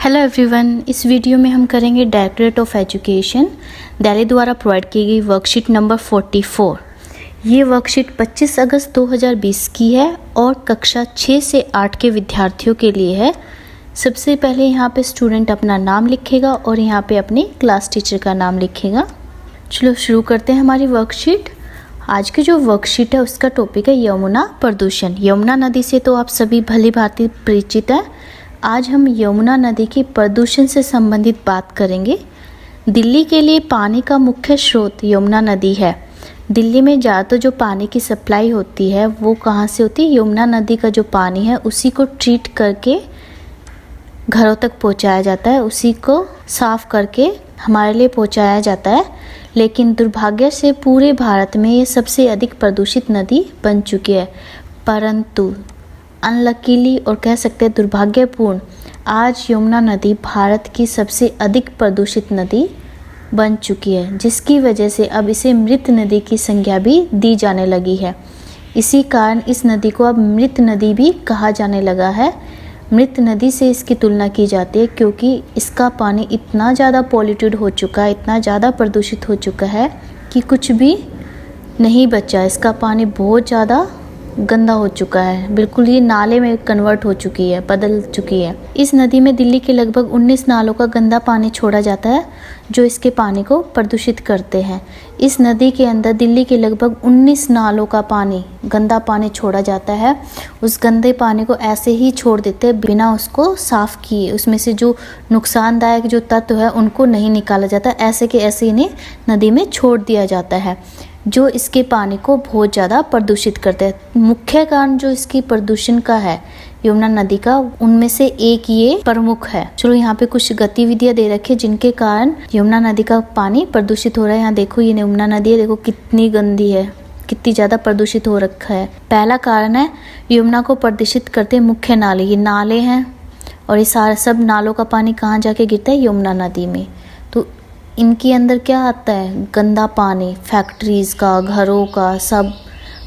Hello everyone, इस video में हम करेंगे डायरेक्टरेट ऑफ एजुकेशन दिल्ली द्वारा प्रोवाइड की गई वर्कशीट नंबर 44। ये वर्कशीट 25 अगस्त 2020 की है और कक्षा 6 से 8 के विद्यार्थियों के लिए है। सबसे पहले यहाँ पे स्टूडेंट अपना नाम लिखेगा और यहाँ पे अपने क्लास टीचर का नाम लिखेगा। चलो शुरू करते हैं हमारी वर्कशीट। आज की जो वर्कशीट है उसका टॉपिक है यमुना प्रदूषण। यमुना नदी से तो आप सभी भली भांति परिचित हैं। आज हम यमुना नदी की प्रदूषण से संबंधित बात करेंगे। दिल्ली के लिए पानी का मुख्य स्रोत यमुना नदी है। दिल्ली में ज़्यादातर जो पानी की सप्लाई होती है वो कहाँ से होती है? यमुना नदी का जो पानी है उसी को ट्रीट करके घरों तक पहुँचाया जाता है, उसी को साफ करके हमारे लिए पहुँचाया जाता है। लेकिन दुर्भाग्य से पूरे भारत में ये सबसे अधिक प्रदूषित नदी बन चुकी है। परंतु अनलकीली और कह सकते हैं दुर्भाग्यपूर्ण, आज यमुना नदी भारत की सबसे अधिक प्रदूषित नदी बन चुकी है, जिसकी वजह से अब इसे मृत नदी की संज्ञा भी दी जाने लगी है। इसी कारण इस नदी को अब मृत नदी भी कहा जाने लगा है। मृत नदी से इसकी तुलना की जाती है क्योंकि इसका पानी इतना ज़्यादा पॉल्यूटेड हो चुका है, इतना ज़्यादा प्रदूषित हो चुका है कि कुछ भी नहीं बचा। इसका पानी बहुत ज़्यादा गंदा हो चुका है, बिल्कुल ये नाले में कन्वर्ट हो चुकी है, बदल चुकी है। इस नदी में दिल्ली के लगभग 19 नालों का गंदा पानी छोड़ा जाता है जो इसके पानी को प्रदूषित करते हैं। इस नदी के अंदर दिल्ली के लगभग 19 नालों का पानी, गंदा पानी छोड़ा जाता है। उस गंदे पानी को ऐसे ही छोड़ देते हैं बिना उसको साफ़ किए। उसमें से जो नुकसानदायक जो तत्व है उनको नहीं निकाला जाता, ऐसे के ऐसे इन्हें नदी में छोड़ दिया जाता है, जो इसके पानी को बहुत ज़्यादा प्रदूषित करते हैं। मुख्य कारण जो इसकी प्रदूषण का है यमुना नदी का, उनमें से एक ये प्रमुख है। चलो यहाँ पे कुछ गतिविधियाँ दे रखी है जिनके कारण यमुना नदी का पानी प्रदूषित हो रहा है। यहाँ देखो ये यमुना नदी है, देखो कितनी गंदी है, कितनी ज़्यादा प्रदूषित हो रखा है। पहला कारण है यमुना को प्रदूषित करते मुख्य नाले। ये नाले हैं और ये सारे सब नालों का पानी कहाँ जाके गिरता है? यमुना नदी में। तो इनके अंदर क्या आता है? गंदा पानी, फैक्ट्रीज़ का, घरों का, सब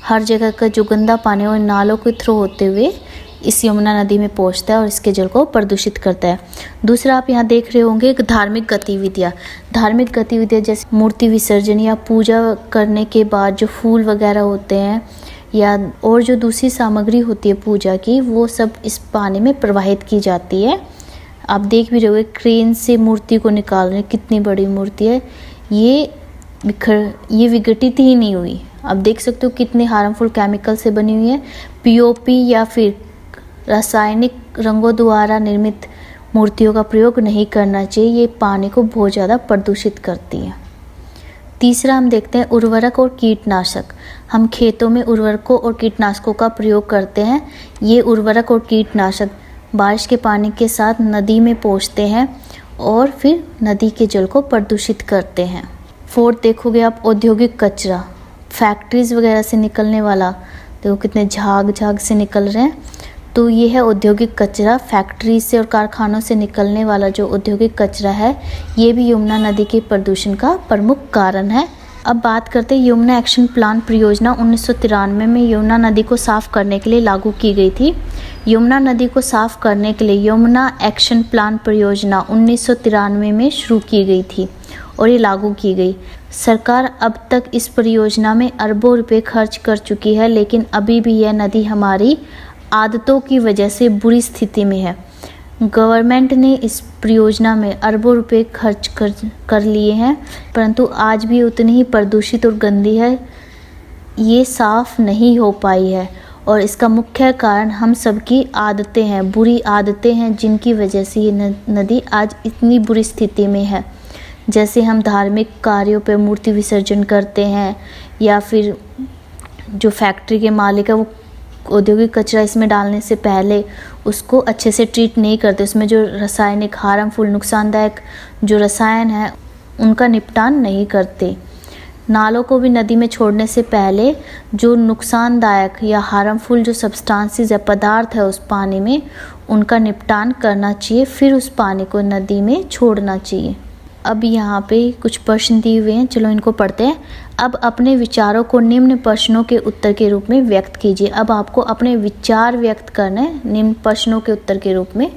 हर जगह का जो गंदा पानी है वो नालों के थ्रू होते हुए इस यमुना नदी में पहुंचता है और इसके जल को प्रदूषित करता है। दूसरा आप यहाँ देख रहे होंगे धार्मिक गतिविधियाँ। धार्मिक गतिविधियाँ जैसे मूर्ति विसर्जन या पूजा करने के बाद जो फूल वगैरह होते हैं या और जो दूसरी सामग्री होती है पूजा की, वो सब इस पानी में प्रवाहित की जाती है। आप देख भी रहे होंगे क्रेन से मूर्ति को निकाल रहे हैं, कितनी बड़ी मूर्ति है। ये विघटित ही नहीं हुई। आप देख सकते हो कितने हार्मफुल केमिकल से बनी हुई है। पीओपी या फिर रासायनिक रंगों द्वारा निर्मित मूर्तियों का प्रयोग नहीं करना चाहिए, ये पानी को बहुत ज़्यादा प्रदूषित करती है। तीसरा हम देखते हैं उर्वरक और कीटनाशक। हम खेतों में उर्वरकों और कीटनाशकों का प्रयोग करते हैं। ये उर्वरक और कीटनाशक बारिश के पानी के साथ नदी में पहुंचते हैं और फिर नदी के जल को प्रदूषित करते हैं। फोर्थ देखोगे आप औद्योगिक कचरा, फैक्ट्रीज वगैरह से निकलने वाला, देखो कितने झाग से निकल रहे हैं। तो ये है औद्योगिक कचरा। फैक्ट्री से और कारखानों से निकलने वाला जो औद्योगिक कचरा है ये भी यमुना नदी के प्रदूषण का प्रमुख कारण है। अब बात करते हैं यमुना एक्शन प्लान परियोजना 1993 में यमुना नदी को साफ करने के लिए लागू की गई थी। यमुना नदी को साफ करने के लिए यमुना एक्शन प्लान परियोजना 1993 में शुरू की गई थी और ये लागू की गई। सरकार अब तक इस परियोजना में अरबों रुपए खर्च कर चुकी है, लेकिन अभी भी यह नदी हमारी आदतों की वजह से बुरी स्थिति में है। गवर्नमेंट ने इस परियोजना में अरबों रुपए खर्च कर लिए हैं, परंतु आज भी उतनी ही प्रदूषित और गंदी है। ये साफ नहीं हो पाई है और इसका मुख्य कारण हम सबकी आदतें हैं, बुरी आदतें हैं, जिनकी वजह से ये नदी आज इतनी बुरी स्थिति में है। जैसे हम धार्मिक कार्यों पर मूर्ति विसर्जन करते हैं या फिर जो फैक्ट्री के मालिक है वो औद्योगिक कचरा इसमें डालने से पहले उसको अच्छे से ट्रीट नहीं करते। उसमें जो रासायनिक हार्मफुल नुकसानदायक जो रसायन है उनका निपटान नहीं करते। नालों को भी नदी में छोड़ने से पहले जो नुकसानदायक या हार्मफुल जो सब्सटेंसेस या पदार्थ है उस पानी में, उनका निपटान करना चाहिए, फिर उस पानी को नदी में छोड़ना चाहिए। अब यहाँ पे कुछ प्रश्न दिए हुए हैं, चलो इनको पढ़ते हैं। अब अपने विचारों को निम्न प्रश्नों के उत्तर के रूप में व्यक्त कीजिए। अब आपको अपने विचार व्यक्त करने हैं निम्न प्रश्नों के उत्तर के रूप में।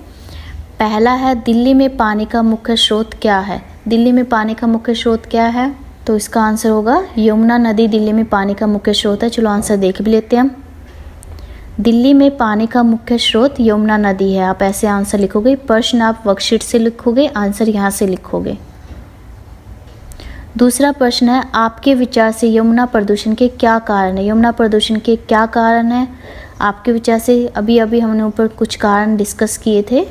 पहला है दिल्ली में पानी का मुख्य स्रोत क्या है। दिल्ली में पानी का मुख्य स्रोत क्या है, तो इसका आंसर होगा यमुना नदी दिल्ली में पानी का मुख्य स्रोत है। चलो आंसर देख भी लेते हैं हम। दिल्ली में पानी का मुख्य स्रोत यमुना नदी है। आप ऐसे आंसर लिखोगे, प्रश्न आप वर्कशीट से लिखोगे, आंसर यहाँ से लिखोगे। दूसरा प्रश्न है आपके विचार से यमुना प्रदूषण के क्या कारण है। यमुना प्रदूषण के क्या कारण है आपके विचार से। अभी हमने ऊपर कुछ कारण डिस्कस किए थे,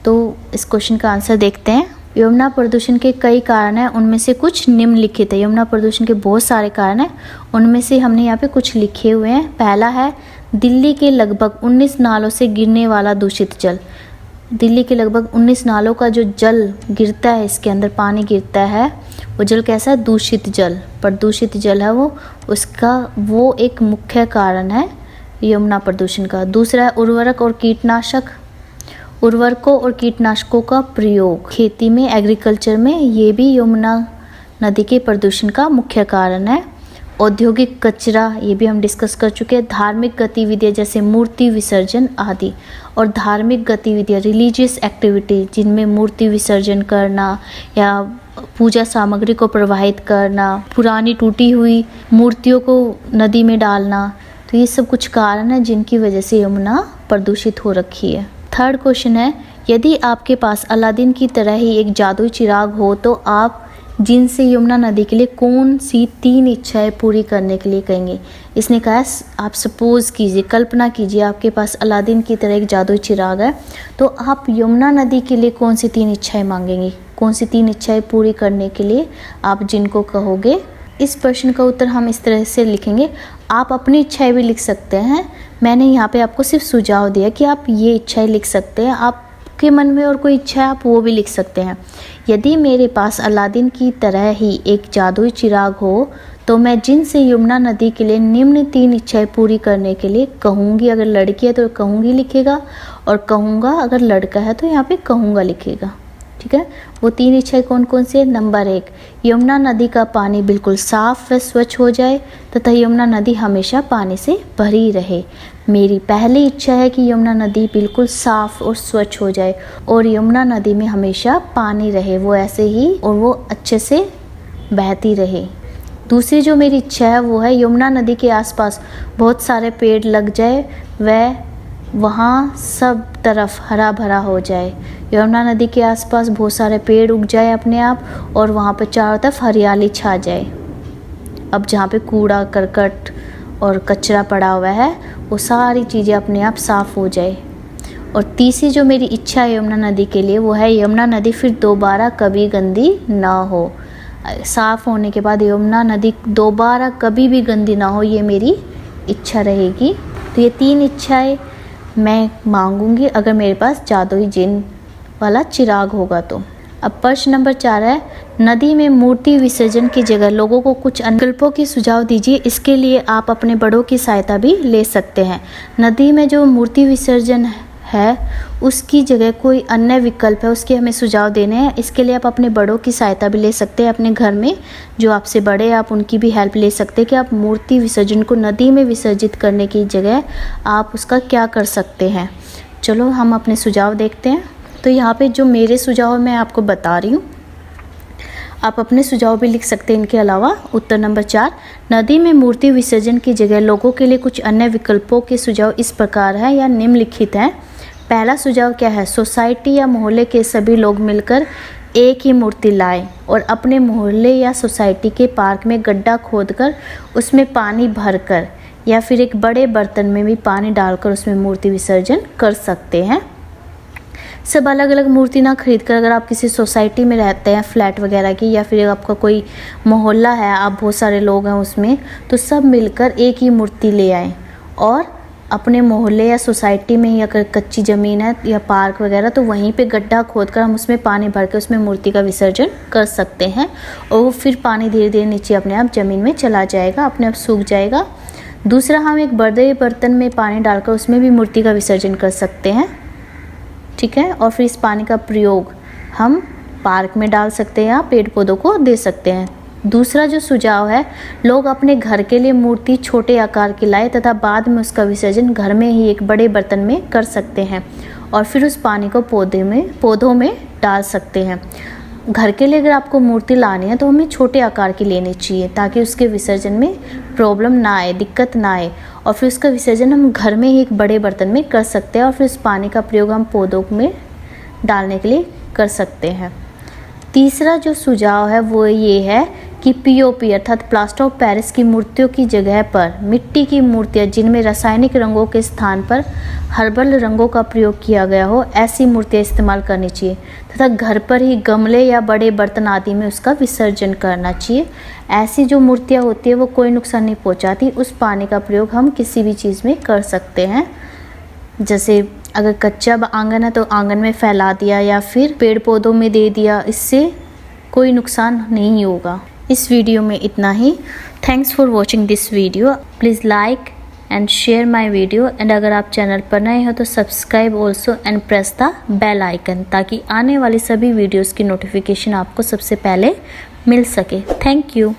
तो इस क्वेश्चन का आंसर देखते हैं। यमुना प्रदूषण के कई कारण हैं, उनमें से कुछ निम्नलिखित है। यमुना प्रदूषण के बहुत सारे कारण हैं, उनमें से हमने यहाँ पे कुछ लिखे हुए हैं। पहला है दिल्ली के लगभग 19 नालों से गिरने वाला दूषित जल। दिल्ली के लगभग 19 नालों का जो जल गिरता है, इसके अंदर पानी गिरता है, वो जल कैसा है, दूषित जल, प्रदूषित जल है वो एक मुख्य कारण है यमुना प्रदूषण का। दूसरा है उर्वरक और कीटनाशक। उर्वरकों और कीटनाशकों का प्रयोग खेती में, एग्रीकल्चर में, ये भी यमुना नदी के प्रदूषण का मुख्य कारण है। औद्योगिक कचरा, ये भी हम डिस्कस कर चुके हैं। धार्मिक गतिविधियाँ जैसे मूर्ति विसर्जन आदि। और धार्मिक गतिविधियाँ, रिलीजियस एक्टिविटी, जिनमें मूर्ति विसर्जन करना या पूजा सामग्री को प्रवाहित करना, पुरानी टूटी हुई मूर्तियों को नदी में डालना, तो ये सब कुछ कारण हैं जिनकी वजह से यमुना प्रदूषित हो रखी है। थर्ड क्वेश्चन है यदि आपके पास अलादीन की तरह ही एक जादुई चिराग हो तो आप जिनसे यमुना नदी के लिए कौन सी 3 इच्छाएं पूरी करने के लिए कहेंगे। इसने कहा आप सपोज कीजिए, कल्पना कीजिए आपके पास अलादीन की तरह एक जादुई चिराग है, तो आप यमुना नदी के लिए कौन सी 3 इच्छाएं मांगेंगे। कौन सी 3 इच्छाएं पूरी करने के लिए आप जिनको कहोगे। इस प्रश्न का उत्तर हम इस तरह से लिखेंगे। आप अपनी इच्छाएं भी लिख सकते हैं, मैंने यहाँ पे आपको सिर्फ सुझाव दिया कि आप ये इच्छाएं लिख सकते हैं। आपके मन में और कोई इच्छा है आप वो भी लिख सकते हैं। यदि मेरे पास अलादीन की तरह ही एक जादुई चिराग हो तो मैं जिनसे यमुना नदी के लिए निम्न 3 इच्छाएं पूरी करने के लिए कहूँगी। अगर लड़की है तो कहूँगी लिखेगा, और कहूँगा अगर लड़का है तो यहाँ पे कहूँगा लिखेगा। ठीक है, वो 3 इच्छाएं कौन कौन सी है। नंबर 1, यमुना नदी का पानी बिल्कुल साफ व स्वच्छ हो जाए तथा यमुना नदी हमेशा पानी से भरी रहे। मेरी पहली इच्छा है कि यमुना नदी बिल्कुल साफ और स्वच्छ हो जाए और यमुना नदी में हमेशा पानी रहे, वो ऐसे ही और वो अच्छे से बहती रहे। दूसरी जो मेरी इच्छा है वो है यमुना नदी के आसपास बहुत सारे पेड़ लग जाए व वहाँ सब तरफ हरा भरा हो जाए। यमुना नदी के आसपास बहुत सारे पेड़ उग जाए अपने आप और वहाँ पर चारों तरफ हरियाली छा जाए। अब जहाँ पे कूड़ा करकट और कचरा पड़ा हुआ है वो सारी चीज़ें अपने आप साफ़ हो जाए। और तीसरी जो मेरी इच्छा है यमुना नदी के लिए वो है यमुना नदी फिर दोबारा कभी गंदी ना हो। साफ़ होने के बाद यमुना नदी दोबारा कभी भी गंदी ना हो, ये मेरी इच्छा रहेगी। तो ये 3 इच्छाएं मैं मांगूंगी अगर मेरे पास जादुई जिन वाला चिराग होगा तो। अब प्रश्न नंबर 4 है नदी में मूर्ति विसर्जन की जगह लोगों को कुछ विकल्पों की सुझाव दीजिए। इसके लिए आप अपने बड़ों की सहायता भी ले सकते हैं। नदी में जो मूर्ति विसर्जन है उसकी जगह कोई अन्य विकल्प है, उसके हमें सुझाव देने हैं। इसके लिए आप अपने बड़ों की सहायता भी ले सकते हैं। अपने घर में जो आपसे बड़े हैं आप उनकी भी हेल्प ले सकते हैं कि आप मूर्ति विसर्जन को नदी में विसर्जित करने की जगह आप उसका क्या कर सकते हैं। चलो हम अपने सुझाव देखते हैं। तो यहाँ पे जो मेरे सुझाव मैं आपको बता रही हूँ, आप अपने सुझाव भी लिख सकते हैं इनके अलावा। उत्तर नंबर 4, नदी में मूर्ति विसर्जन की जगह लोगों के लिए कुछ अन्य विकल्पों के सुझाव इस प्रकार है या निम्नलिखित हैं। पहला सुझाव क्या है, सोसाइटी या मोहल्ले के सभी लोग मिलकर एक ही मूर्ति लाएं और अपने मोहल्ले या सोसाइटी के पार्क में गड्ढा खोदकर उसमें पानी भरकर या फिर एक बड़े बर्तन में भी पानी डालकर उसमें मूर्ति विसर्जन कर सकते हैं। सब अलग अलग मूर्ति ना खरीद कर, अगर आप किसी सोसाइटी में रहते हैं फ्लैट वगैरह की, या फिर आपका कोई मोहल्ला है, आप बहुत सारे लोग हैं उसमें, तो सब मिलकर एक ही मूर्ति ले आएँ और अपने मोहल्ले या सोसाइटी में ही अगर कच्ची ज़मीन है या पार्क वगैरह तो वहीं पे गड्ढा खोदकर हम उसमें पानी भर के उसमें मूर्ति का विसर्जन कर सकते हैं। और वो फिर पानी धीरे धीरे नीचे अपने आप ज़मीन में चला जाएगा, अपने आप सूख जाएगा। दूसरा, हम एक बड़े बर्तन में पानी डालकर उसमें भी मूर्ति का विसर्जन कर सकते हैं। ठीक है, और फिर इस पानी का प्रयोग हम पार्क में डाल सकते हैं या पेड़ पौधों को दे सकते हैं। दूसरा जो सुझाव है, लोग अपने घर के लिए मूर्ति छोटे आकार की लाए तथा बाद में उसका विसर्जन घर में ही एक बड़े बर्तन में कर सकते हैं और फिर उस पानी को पौधों में डाल सकते हैं। घर के लिए अगर आपको मूर्ति लानी है तो हमें छोटे आकार की लेनी चाहिए ताकि उसके विसर्जन में प्रॉब्लम ना आए, दिक्कत ना आए। और फिर उसका विसर्जन हम घर में ही एक बड़े बर्तन में कर सकते हैं और फिर उस पानी का प्रयोग हम पौधों में डालने के लिए कर सकते हैं। तीसरा जो सुझाव है वो ये है कि पीओपी अर्थात प्लास्टर ऑफ पेरिस की मूर्तियों की जगह पर मिट्टी की मूर्तियाँ जिनमें रासायनिक रंगों के स्थान पर हर्बल रंगों का प्रयोग किया गया हो, ऐसी मूर्तियाँ इस्तेमाल करनी चाहिए तथा घर पर ही गमले या बड़े बर्तन आदि में उसका विसर्जन करना चाहिए। ऐसी जो मूर्तियाँ होती है वो कोई नुकसान नहीं पहुँचाती। उस पानी का प्रयोग हम किसी भी चीज़ में कर सकते हैं, जैसे अगर कच्चा आंगन है तो आंगन में फैला दिया या फिर पेड़ पौधों में दे दिया, इससे कोई नुकसान नहीं होगा। इस वीडियो में इतना ही। Thanks for watching this video. Please like and share my video and अगर आप चैनल पर नए हो तो subscribe also and press the bell icon ताकि आने वाली सभी वीडियोस की नोटिफिकेशन आपको सबसे पहले मिल सके। Thank you.